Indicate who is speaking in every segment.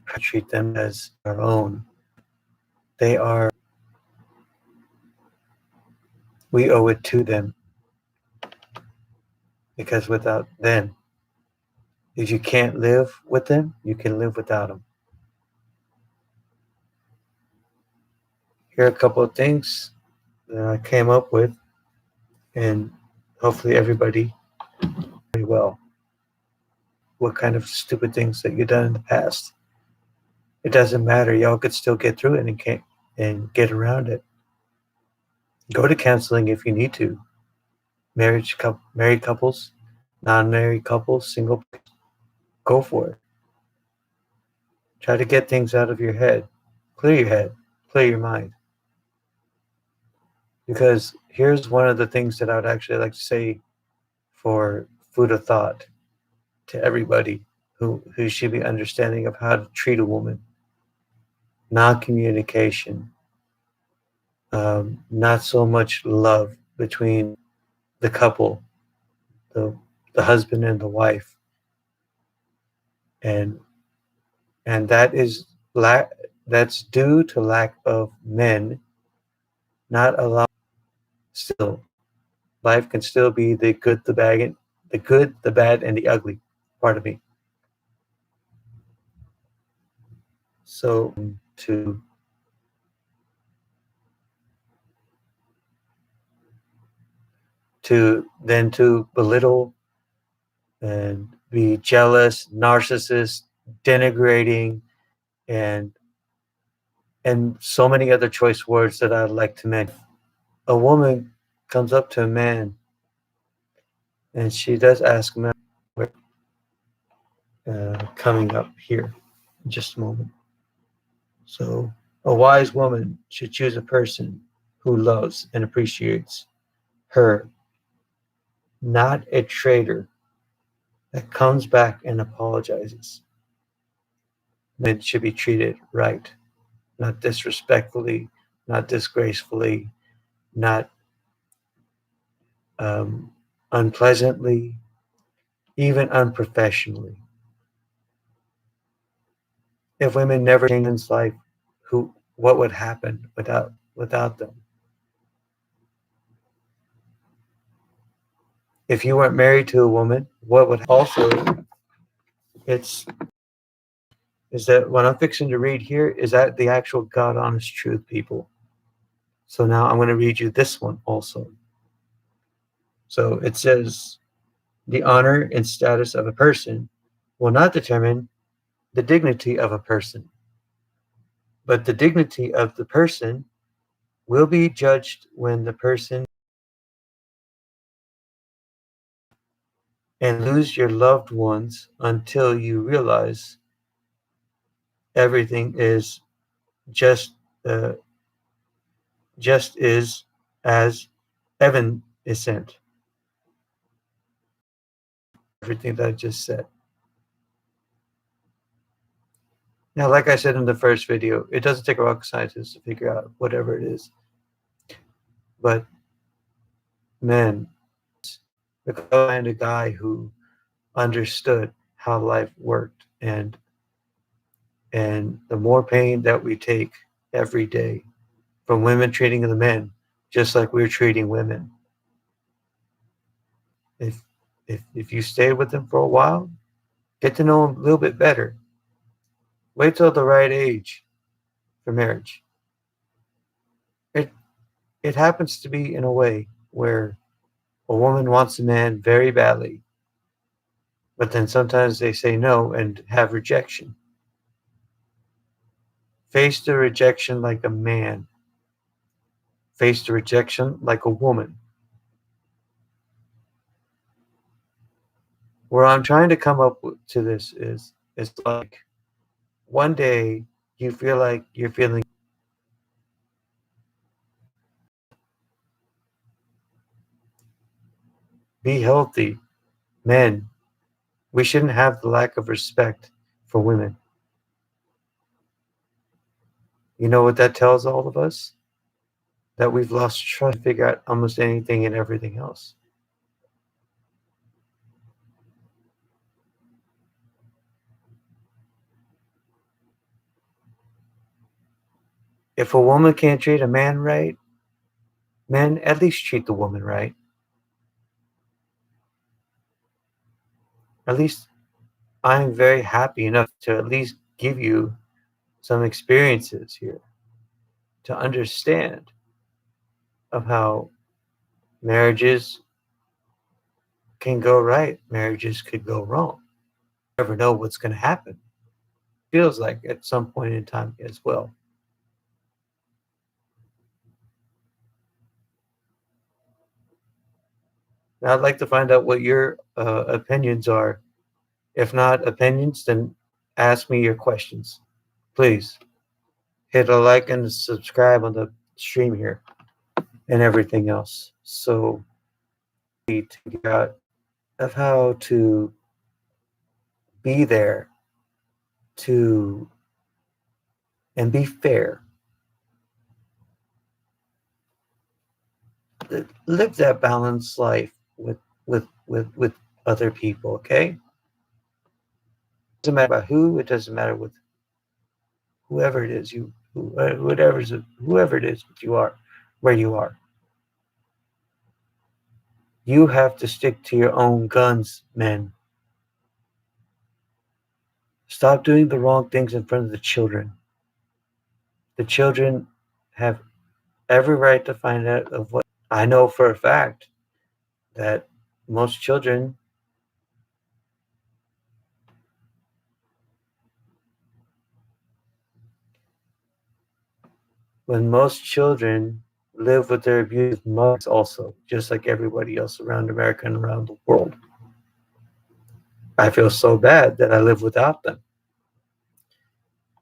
Speaker 1: treat them as our own. They are, we owe it to them, because without them, if you can't live with them, you can live without them. Here are a couple of things that I came up with, and hopefully everybody very well. What kind of stupid things that you've done in the past? It doesn't matter. Y'all could still get through it and get around it. Go to counseling if you need to. Married couples, non-married couples, single. Go for it. Try to get things out of your head. Clear your head. Clear your mind. Because here's one of the things that I would actually like to say for food of thought to everybody who should be understanding of how to treat a woman. Non-communication. Not so much love between the couple, the husband and the wife. And that is that's due to lack of men not allowing. Still, life can still be the good, the bad, and the ugly part of me. So to belittle and be jealous, narcissist, denigrating, and so many other choice words that I'd like to mention. A woman comes up to a man and she does ask him, coming up here in just a moment. So a wise woman should choose a person who loves and appreciates her, not a traitor that comes back and apologizes. Men should be treated right, not disrespectfully, not disgracefully, not unpleasantly, even unprofessionally. If women never changed in life, what would happen without them? If you weren't married to a woman, what would also is that what I'm fixing to read here is that the actual God honest truth, people. So now I'm going to read you this one also. So it says, the honor and status of a person will not determine the dignity of a person, but the dignity of the person will be judged when the person and lose your loved ones until you realize everything is just is as Evan is sent. Everything that I just said. Now, like I said in the first video, it doesn't take a rocket scientist to figure out whatever it is. But men, find a guy who understood how life worked, and the more pain that we take every day from women treating the men just like we're treating women. If you stay with them for a while, get to know them a little bit better. Wait till the right age for marriage. It happens to be in a way where a woman wants a man very badly, but then sometimes they say no and have rejection. Face the rejection like a man. Face the rejection like a woman. Where I'm trying to come up to this is, it's like one day you feel like you're feeling. Be healthy. Men, we shouldn't have the lack of respect for women. You know what that tells all of us? That we've lost trust to figure out almost anything and everything else. If a woman can't treat a man right, men, at least treat the woman right. At least I'm very happy enough to at least give you some experiences here to understand of how marriages can go right, marriages could go wrong. You never know what's going to happen. Feels like at some point in time as well. Now, I'd like to find out what your opinions are. If not opinions, then ask me your questions. Please hit a like and subscribe on the stream here and everything else. So, to get out of how to be there to and be fair. Live that balanced life with other people. Okay, it doesn't matter about who. It doesn't matter with whoever it is. Whoever it is that you are, where you are. You have to stick to your own guns, men. Stop doing the wrong things in front of the children. The children have every right to find out of what. I know for a fact that most children, when most children live with their abusive mothers also, just like everybody else around America and around the world. I feel so bad that I live without them.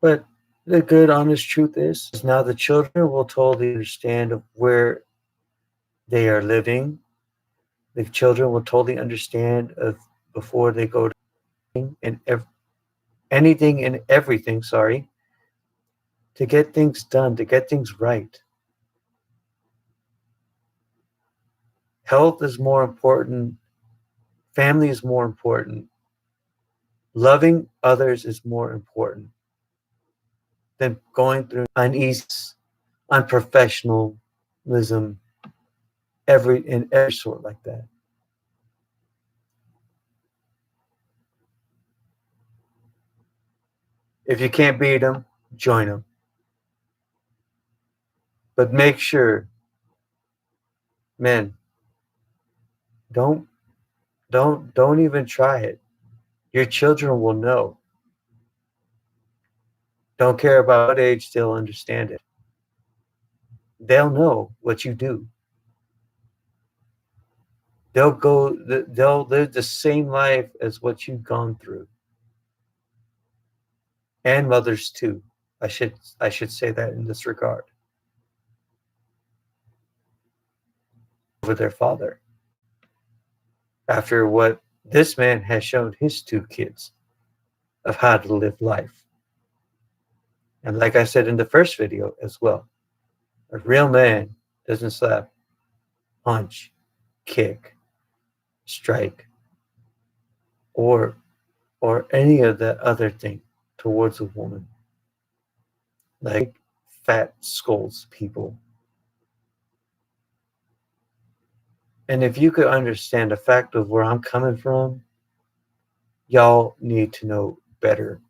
Speaker 1: But the good, honest truth is now the children will totally understand of where they are living. The children will totally understand of before they go to and anything and everything, to get things done, to get things right. Health is more important. Family is more important. Loving others is more important than going through unease, unprofessionalism, every sort like that. If you can't beat them, join them. But make sure, men, don't don't even try it. Your children will know. Don't care about what age, they'll understand it. They'll know what you do. They'll live the same life as what you've gone through. And mothers too. I should say that in this regard. Over their father. After what this man has shown his two kids of how to live life. And like I said in the first video as well, a real man doesn't slap, punch, kick, strike, or any of that other thing towards a woman. Like fat scolds people. And if you could understand the fact of where I'm coming from, y'all need to know better.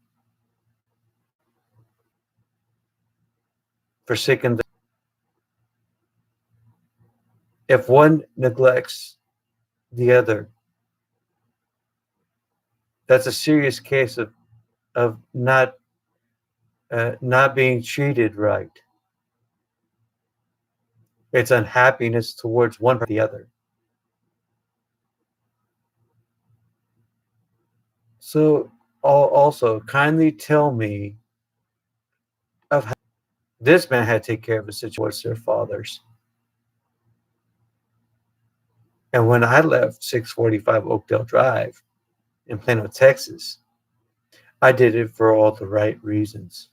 Speaker 1: Forsaken, if one neglects the other, that's a serious case of not being treated right. It's unhappiness towards one or the other. So also kindly tell me of how this man had to take care of a situation towards their fathers. And when I left 645 Oakdale Drive in Plano, Texas, I did it for all the right reasons.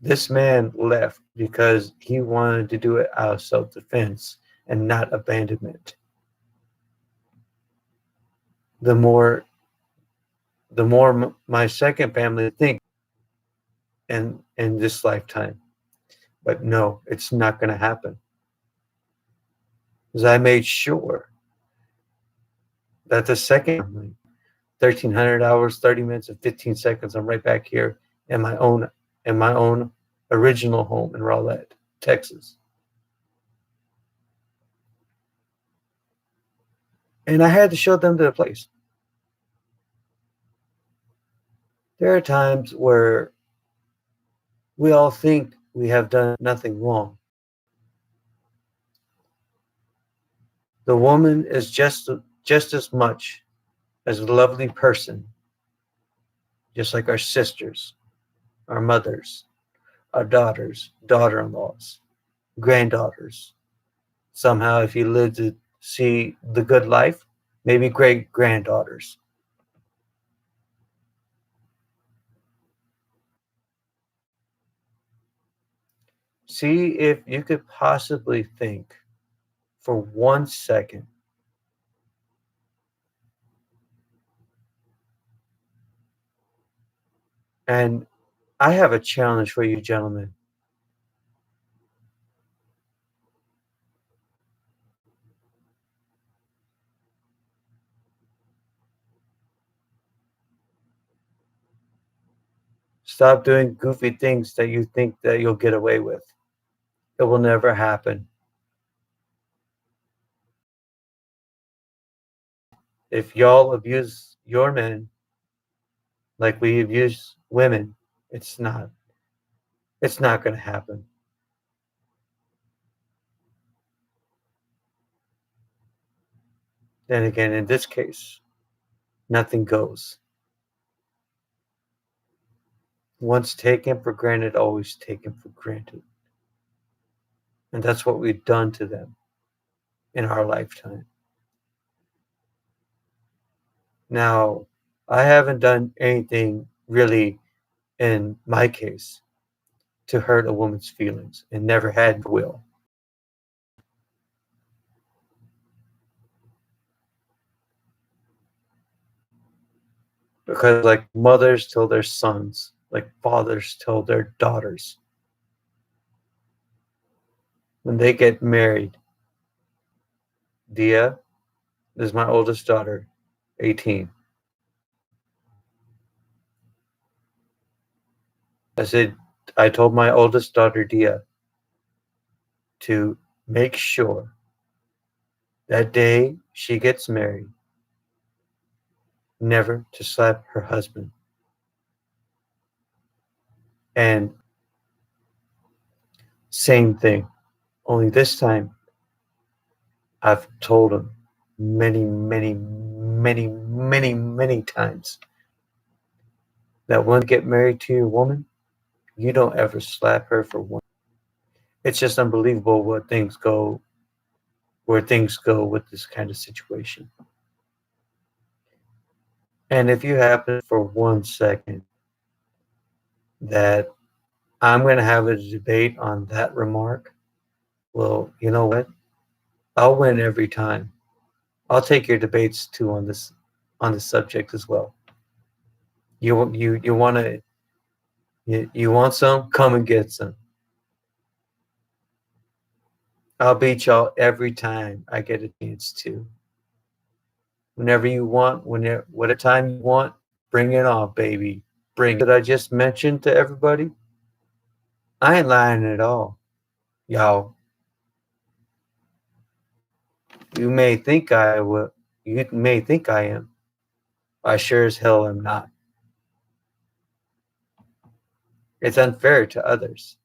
Speaker 1: This man left because he wanted to do it out of self-defense and not abandonment. The more my second family thinks, in this lifetime. But no, it's not going to happen. Because I made sure that the second 1,300 hours, 30 minutes, and 15 seconds, I'm right back here in my own original home in Rowlett, Texas. And I had to show them the place. There are times where we all think we have done nothing wrong. The woman is just as much as a lovely person, just like our sisters, our mothers, our daughters, daughter-in-laws, granddaughters. Somehow, if you live to see the good life, maybe great granddaughters. See if you could possibly think for 1 second and I have a challenge for you, gentlemen. Stop doing goofy things that you think that you'll get away with. It will never happen. If y'all abuse your men like we abuse women, it's not. It's not going to happen. Then again, in this case, nothing goes. Once taken for granted, always taken for granted. And that's what we've done to them in our lifetime. Now, I haven't done anything really in my case to hurt a woman's feelings and never had will. Because like mothers tell their sons, like fathers tell their daughters, when they get married, Dia is my oldest daughter, 18. I said, I told my oldest daughter, Dia, to make sure that day she gets married, never to slap her husband. And same thing, only this time I've told him many, many, many, many, many times that when you get married to your woman, you don't ever slap her for one. It's just unbelievable where things go with this kind of situation. And if you happen for 1 second that I'm going to have a debate on that remark, well, you know what? I'll win every time. I'll take your debates too on this subject as well. You want to you want some? Come and get some. I'll beat y'all every time I get a chance to. Whenever you want, whenever what a time you want, bring it on, baby. Bring it. That I just mentioned to everybody. I ain't lying at all, y'all. You may think I will. You may think I am. I sure as hell am not. It's unfair to others,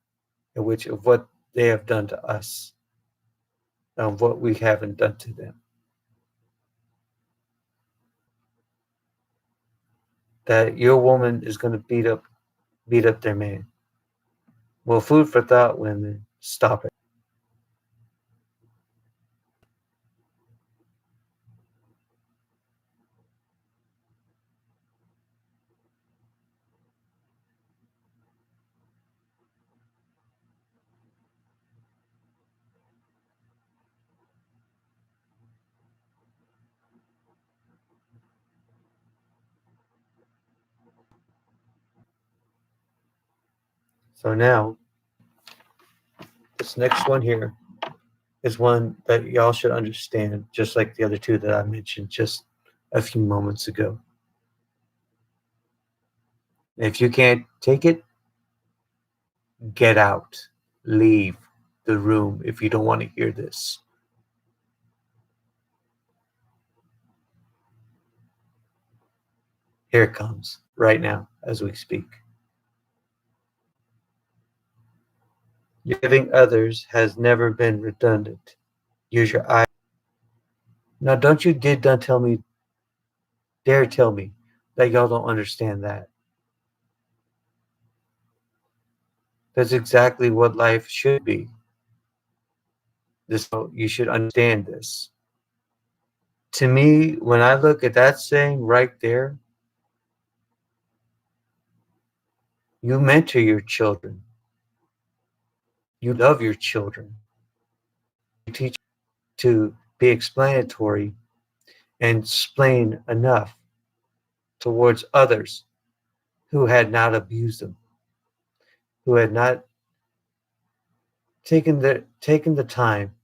Speaker 1: in which of what they have done to us, and what we haven't done to them. That your woman is going to beat up their man. Well, food for thought, women. Stop it. So now, this next one here is one that y'all should understand, just like the other two that I mentioned just a few moments ago. If you can't take it, get out. Leave the room if you don't want to hear this. Here it comes right now as we speak. Giving others has never been redundant. Use your eye. Now, don't you dare tell me that y'all don't understand that. That's exactly what life should be. You should understand this. To me, when I look at that saying right there, you mentor your children. You love your children. You teach to be explanatory and explain enough towards others who had not abused them, who had not taken the time.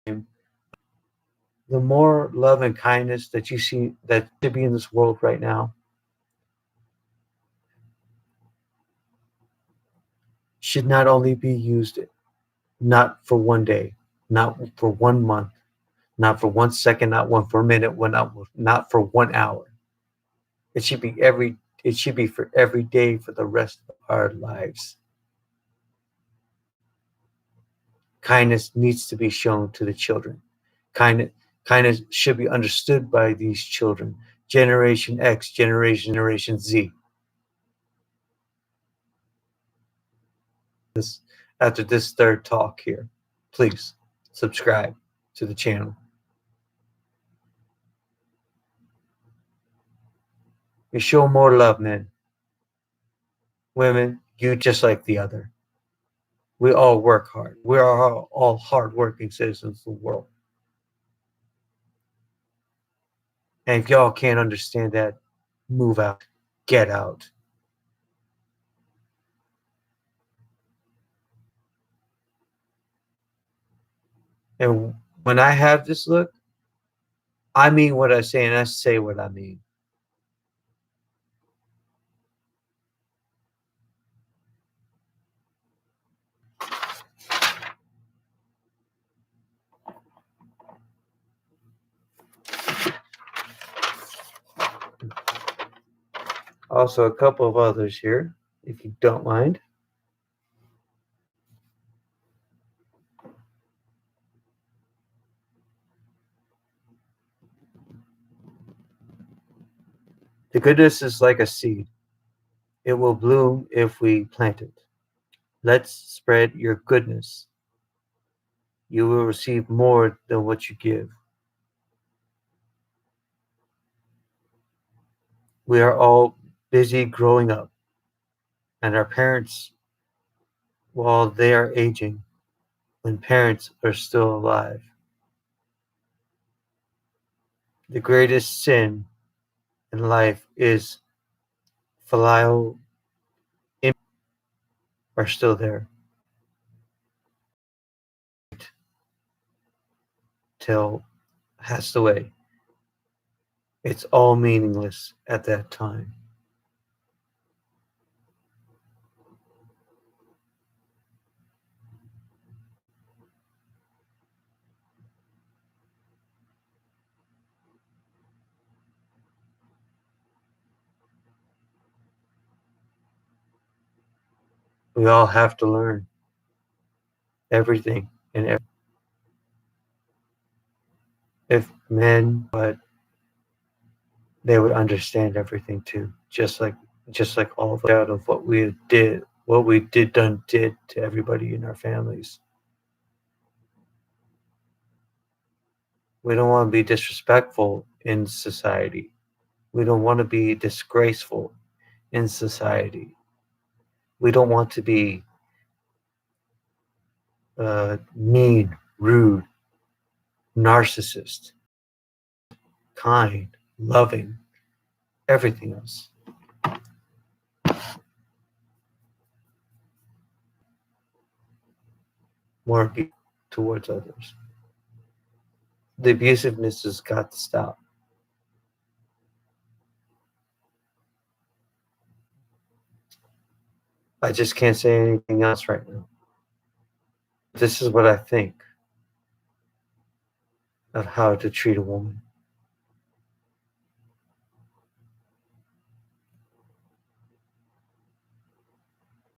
Speaker 1: The more love and kindness that you see that should be in this world right now should not only be used not for one day, not for 1 month, not for 1 second, not one for a minute, not for 1 hour. It should be for every day for the rest of our lives. Kindness needs to be shown to the children. Kindness should be understood by these children. Generation X, Generation Z. After this third talk here, please subscribe to the channel. We show more love, men. Women, you just like the other. We all work hard. We are all hardworking citizens of the world. And if y'all can't understand that, move out. Get out. And when I have this look, I mean what I say, and I say what I mean. Also, a couple of others here, if you don't mind. The goodness is like a seed. It will bloom if we plant it. Let's spread your goodness. You will receive more than what you give. We are all busy growing up, and our parents, while they are aging, when parents are still alive. The greatest sin in life is filial are still there till passed away. It's all meaningless at that time. We all have to learn everything and if men, but they would understand everything too, just like all of out of what we did to everybody in our families. We don't want to be disrespectful in society. We don't want to be disgraceful in society. We don't want to be mean, rude, narcissist, kind, loving, everything else. more abuse towards others. The abusiveness has got to stop. I just can't say anything else right now. This is what I think of how to treat a woman.